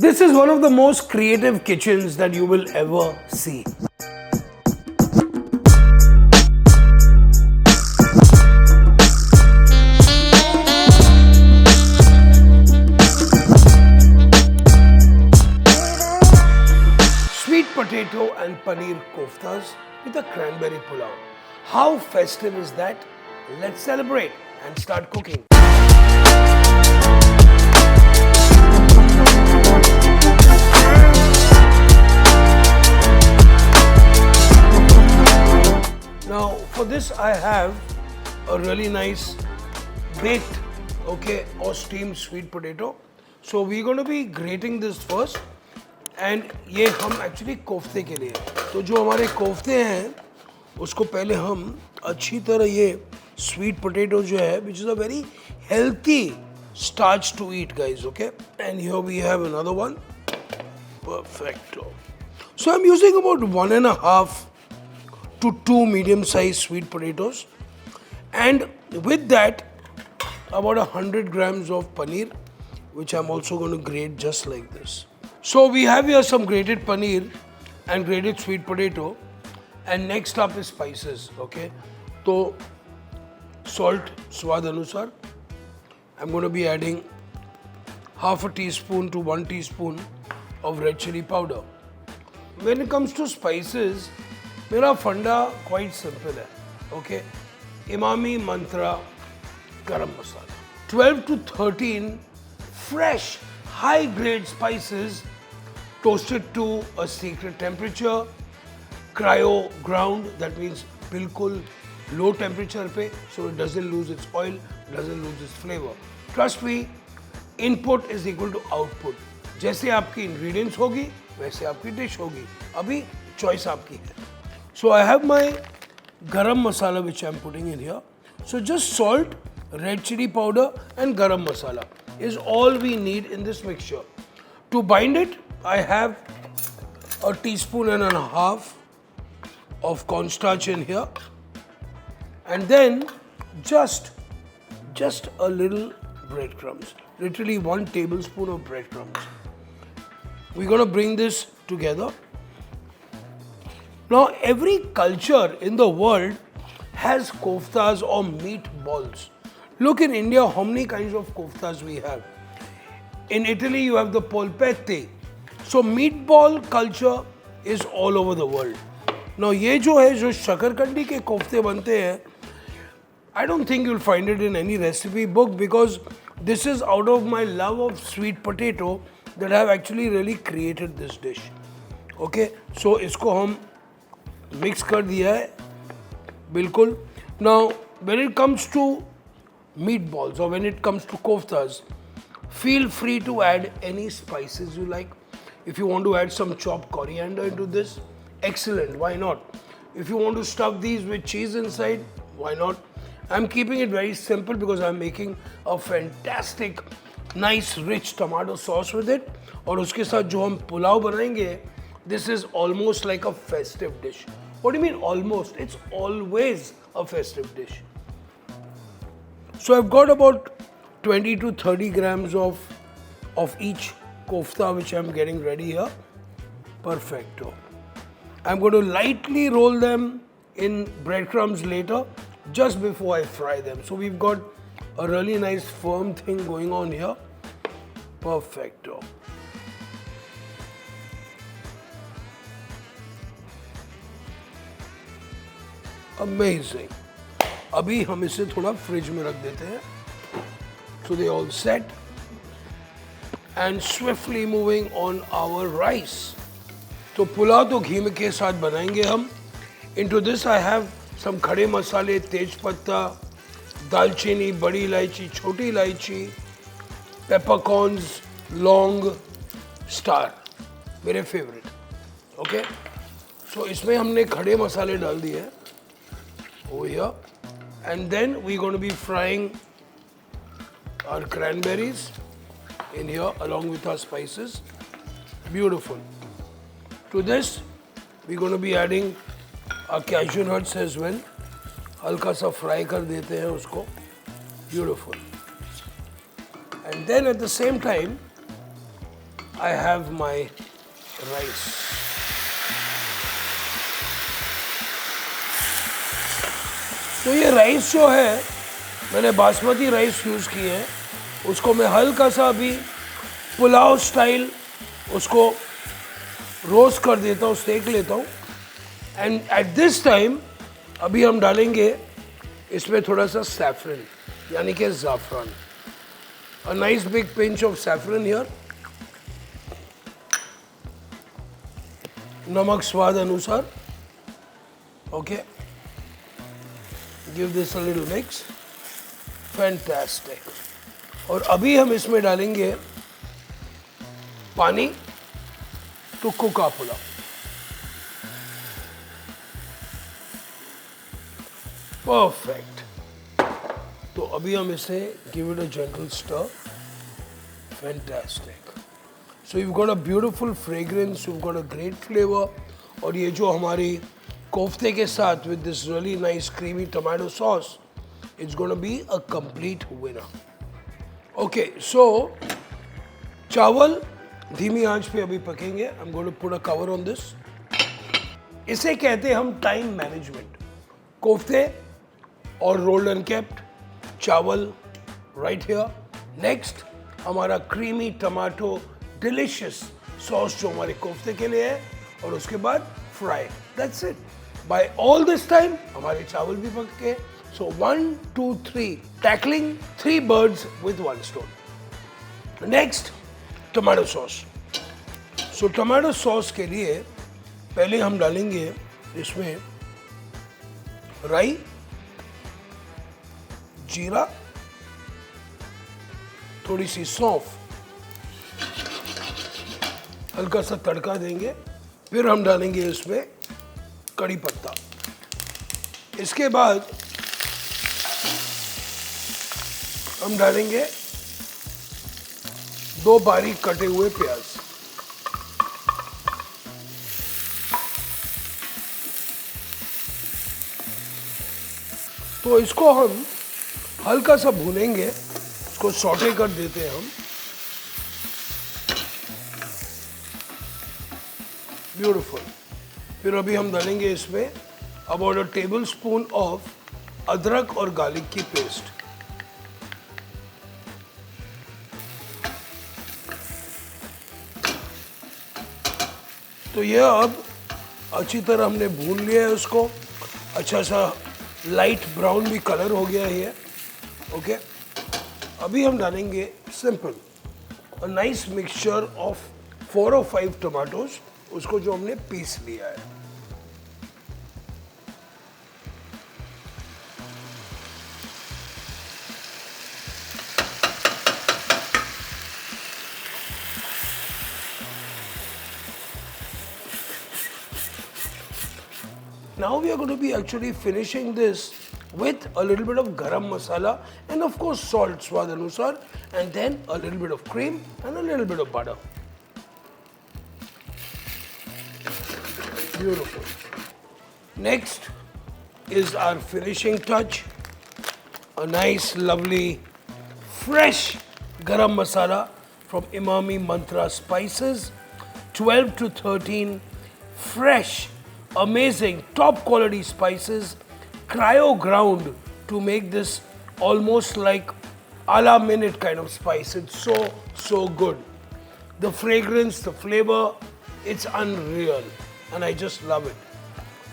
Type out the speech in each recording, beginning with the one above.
This is one of the most creative kitchens that you will ever see. Sweet potato and paneer koftas with a cranberry pulao. How festive is that? Let's celebrate and start cooking. Now for this I have a really nice baked, okay, or steamed sweet potato. So we're going to be grating this first. And ये हम actually कोफ्ते के लिए, तो जो हमारे कोफ्ते हैं उसको पहले हम अच्छी तरह ये स्वीट पोटैटो जो है which is a very healthy starch to eat guys, okay. And here we have another one. Perfecto. So I am using about 1.5 to 2 medium-sized sweet potatoes, and with that about 100 grams of paneer, which I'm also going to grate just like this. So we have here some grated paneer and grated sweet potato, and next up is spices, okay. So salt swad anusar. I'm going to be adding half a teaspoon to 1 teaspoon of red chilli powder. When it comes to spices, मेरा फंडा quite simple है, okay. Emami Mantra Garam Masala. 12 to 13 fresh high grade spices toasted to a secret temperature, cryo ground, that means बिल्कुल low temperature पे, so it doesn't lose its oil, doesn't lose its flavor. Trust me, input is equal to output. जैसे आपकी ingredients होगी वैसे आपकी dish होगी. अभी choice आपकी है. So I have my garam masala which I am putting in here. So just salt, red chili powder and garam masala is all we need in this mixture. To bind it, I have a teaspoon and a half of cornstarch in here, and then just a little breadcrumbs, literally 1 tablespoon of breadcrumbs. We're going to bring this together. Now every culture in the world has koftas or meatballs. Look in India how many kinds of koftas we have. In Italy you have the polpette. So meatball culture is all over the world. Now ये जो है जो शकरकंदी के कोफ्ते बनते हैं, I don't think you'll find it in any recipe book, because this is out of my love of sweet potato that I have actually really created this dish. Okay, so इसको हम मिक्स कर दिया है बिल्कुल. Now when it comes to meatballs or when it comes to koftas, feel free to add any spices you like. If you want to add some chopped coriander into this, excellent, why not? If you want to stuff these with cheese inside, why not? I'm keeping it very simple because I'm making a fantastic nice rich tomato sauce with it. और उसके साथ जो हम पुलाव बनाएंगे, this is almost like a festive dish. What do you mean almost? It's always a festive dish. So I've got about 20 to 30 grams of each kofta which I'm getting ready here. Perfecto. I'm going to lightly roll them in breadcrumbs later, just before I fry them. So we've got a really nice firm thing going on here. Perfecto. Amazing. अभी हम इसे थोड़ा fridge में रख देते हैं. So they all set. And swiftly moving on our rice. तो पुलाव तो घी में के साथ बनाएंगे हम. Into this I have some खड़े मसाले, तेज पत्ता, दालचीनी, बड़ी इलायची, छोटी इलायची, peppercorns, लौंग, स्टार, मेरे फेवरेट. ओके, सो इसमें हमने खड़े मसाले डाल दिए हैं over here, and then we're going to be frying our cranberries in here along with our spices. Beautiful. To this we're going to be adding our cashew nuts as well. हल्का सा fry कर देते हैं उसको. Beautiful. And then at the same time I have my rice. तो ये rice जो है मैंने बासमती राइस यूज़ की है, उसको मैं हल्का सा अभी पुलाव स्टाइल उसको रोस्ट कर देता हूँ, सेक लेता हूँ. एंड एट दिस टाइम अभी हम डालेंगे इसमें थोड़ा सा सैफरन यानी कि ज़ाफ़रान. A nice big pinch of saffron here. नमक स्वाद अनुसार. Okay, give this a little mix. Fantastic. और अभी हम इसमें डालेंगे पानी to cook our pulao. Perfect. तो अभी हम इसे give it a gentle stir. Fantastic. So you got a beautiful fragrance, you got a great flavour. और ये जो हमारी कोफ्ते के साथ with this really nice creamy tomato sauce, it's gonna be a complete winner. Okay, so चावल धीमी आंच पे अभी पकेंगे. I am going to put a cover on this. इसे कहते हैं हम टाइम मैनेजमेंट. कोफ्ते और रोल्ड एंड केप्ट, चावल राइट हियर. नेक्स्ट हमारा क्रीमी टमाटो डिलिशियस सॉस जो हमारे कोफ्ते के लिए है, और उसके बाद fry. That's it. By all this time हमारे चावल भी पक के. So 1 2 3 tackling 3 birds with 1 stone. Next tomato sauce. So tomato sauce के लिए पहले हम डालेंगे इसमें राई, जीरा, थोड़ी सी सौंफ, हल्का सा तड़का देंगे. फिर हम डालेंगे इसमें कड़ी पत्ता. इसके बाद हम डालेंगे 2 बारीक कटे हुए प्याज. तो इसको हम हल्का सा भूनेंगे, इसको सौटे कर देते हैं हम. ब्यूटीफुल. फिर अभी हम डालेंगे इसमें about a table spoon of अदरक और गार्लिक की पेस्ट. तो यह अब अच्छी तरह हमने भून लिया है उसको. अच्छा सा लाइट ब्राउन भी कलर हो गया है. ओके, अभी हम डालेंगे simple a nice mixture of 4 or 5 tomatoes, उसको जो हमने पीस लिया है. Now we are going to be actually finishing this with a little bit of garam masala and of course salt swad anusar, and then a little bit of cream and a little bit of butter. Beautiful. Next is our finishing touch, a nice lovely fresh garam masala from Emami Mantra Spices. 12 to 13 fresh, amazing, top quality spices, cryo ground to make this almost like a la minute kind of spice. It's so good. The fragrance, the flavor, it's unreal, and I just love it.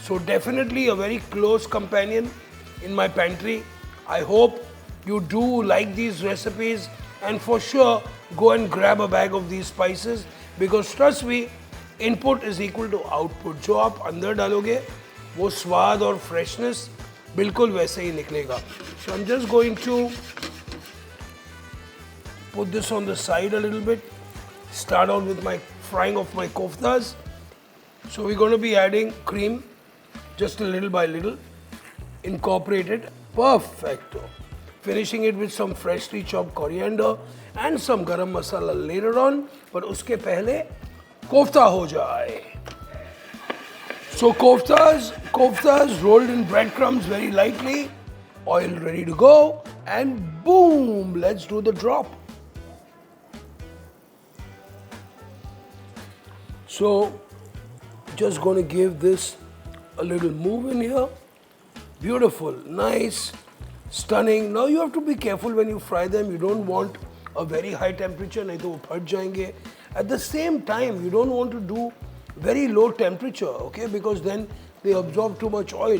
So definitely a very close companion in my pantry. I hope you do like these recipes, and for sure go and grab a bag of these spices, because trust me, input is equal to output. जो आप अंदर डालोगे वो स्वाद और freshness बिल्कुल वैसे ही निकलेगा. So I am just going to put this on the side a little bit. Start out with my frying of my koftas. So we gonna be adding cream just a little by little, incorporated. Perfecto. Finishing it with some freshly chopped coriander and some garam masala later on, but uske pehle kofta ho jaye. So koftas rolled in breadcrumbs very lightly, oil ready to go, and boom, let's do the drop. So just going to give this a little move in here. Beautiful, nice, stunning. Now you have to be careful when you fry them. You don't want a very high temperature, nahi to wo phat jayenge. At the same time, you don't want to do very low temperature, okay? Because then they absorb too much oil.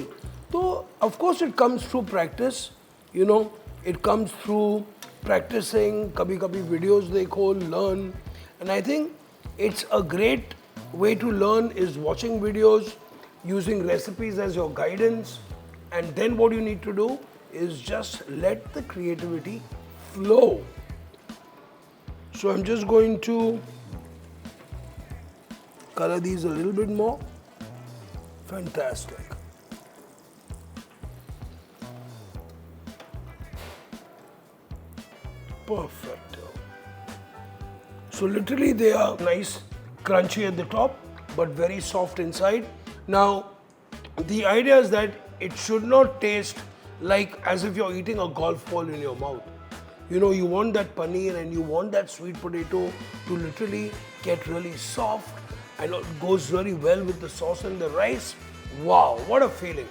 So of course it comes through practice, you know. It comes through practicing. Kabhi videos dekho, learn. And I think it's a great way to learn is watching videos, using recipes as your guidance. And then what you need to do is just let the creativity flow. So I'm just going to color these a little bit more. Fantastic. Perfect. So literally they are nice, crunchy at the top, but very soft inside. Now, the idea is that it should not taste like as if you're eating a golf ball in your mouth. You know, you want that paneer and you want that sweet potato to literally get really soft, and it goes really well with the sauce and the rice. Wow, what a feeling.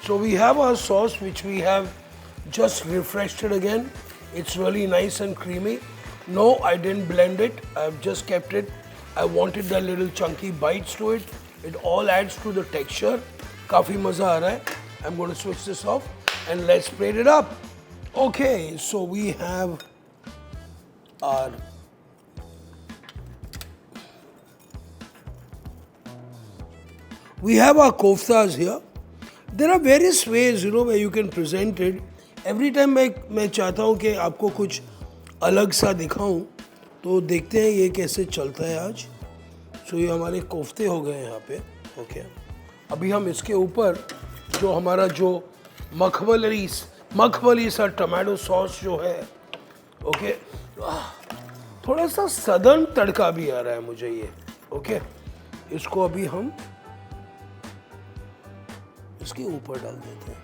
So we have our sauce, which we have just refreshed it again. It's really nice and creamy. No, I didn't blend it. I've just kept it. I wanted the little chunky bites to it. It all adds to the texture. Kafi maza aa raha hai. I'm going to switch this off and let's plate it up. Okay, so we have our koftas here. There are various ways, you know, where you can present it. Every time मैं चाहता हूँ कि आपको कुछ अलग सा दिखाऊं, तो देखते हैं ये कैसे चलता है आज. सो ये हमारे कोफ्ते हो गए यहाँ पे. ओके, अभी हम इसके ऊपर जो हमारा जो मखमली सा टमाटो सॉस जो है, ओके, थोड़ा सा सदर्न तड़का भी आ रहा है मुझे ये. ओके, इसको अभी हम इसके ऊपर डाल देते हैं.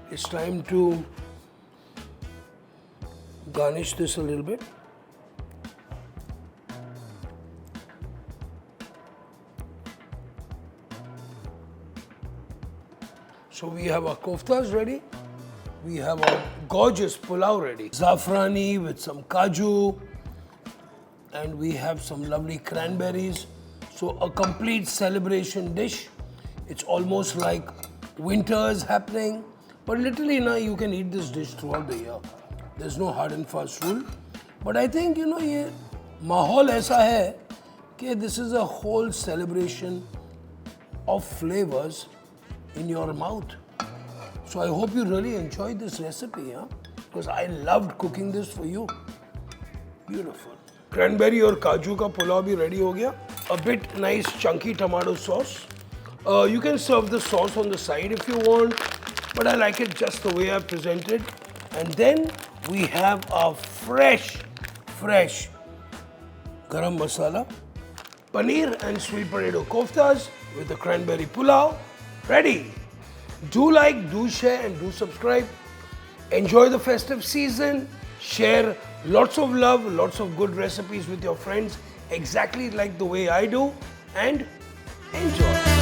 It's time to garnish this a little bit. So we have our koftas ready. We have our gorgeous pulao ready. Zafrani with some kaju. And we have some lovely cranberries. So a complete celebration dish. It's almost like winter is happening. But literally now you can eat this dish throughout the year. There's no hard and fast rule. But I think, you know, ये माहौल ऐसा है कि this is a whole celebration of flavors in your mouth. So I hope you really enjoyed this recipe, huh? Because I loved cooking this for you. Beautiful. Cranberry और काजू का पुलाव भी ready हो गया. A bit nice chunky tomato sauce. You can serve the sauce on the side if you want, but I like it just the way I presented. And then we have our fresh garam masala, paneer and sweet potato koftas with the cranberry pulao. Ready? Do like, do share and do subscribe. Enjoy the festive season. Share lots of love, lots of good recipes with your friends, exactly like the way I do, and enjoy.